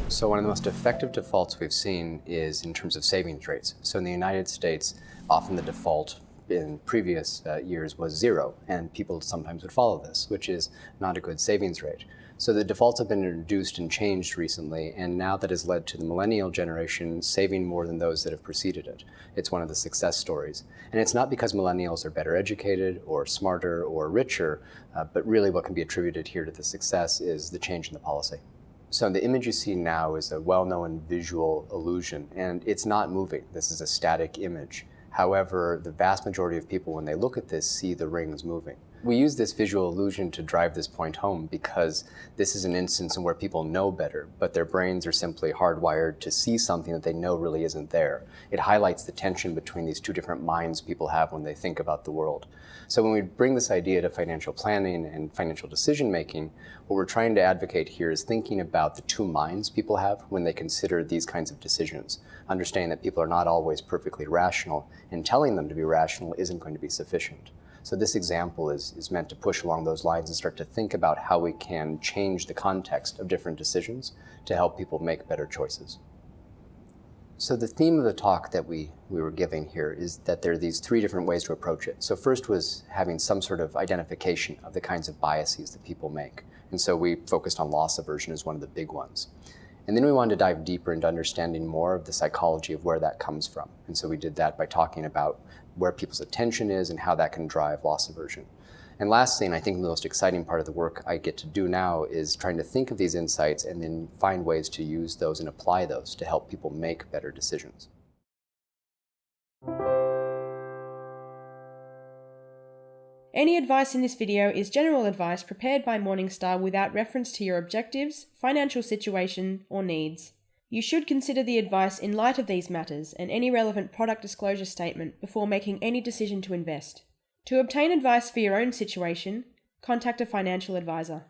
So one of the most effective defaults we've seen is in terms of savings rates. So in the United States, often the default in previous years was 0, and people sometimes would follow this, which is not a good savings rate. So the defaults have been introduced and changed recently, and now that has led to the millennial generation saving more than those that have preceded it. It's one of the success stories. And it's not because millennials are better educated or smarter or richer, but really what can be attributed here to the success is the change in the policy. So the image you see now is a well-known visual illusion, and it's not moving. This is a static image. However, the vast majority of people, when they look at this, see the rings moving. We use this visual illusion to drive this point home because this is an instance in where people know better, but their brains are simply hardwired to see something that they know really isn't there. It highlights the tension between these two different minds people have when they think about the world. So when we bring this idea to financial planning and financial decision making, what we're trying to advocate here is thinking about the two minds people have when they consider these kinds of decisions, understanding that people are not always perfectly rational, and telling them to be rational isn't going to be sufficient. So this example is meant to push along those lines and start to think about how we can change the context of different decisions to help people make better choices. So the theme of the talk that we were giving here is that there are these 3 different ways to approach it. So first was having some sort of identification of the kinds of biases that people make. And so we focused on loss aversion as one of the big ones. And then we wanted to dive deeper into understanding more of the psychology of where that comes from. And so we did that by talking about where people's attention is and how that can drive loss aversion. And lastly, and I think the most exciting part of the work I get to do now, is trying to think of these insights and then find ways to use those and apply those to help people make better decisions. Any advice in this video is general advice prepared by Morningstar without reference to your objectives, financial situation, or needs. You should consider the advice in light of these matters and any relevant product disclosure statement before making any decision to invest. To obtain advice for your own situation, contact a financial advisor.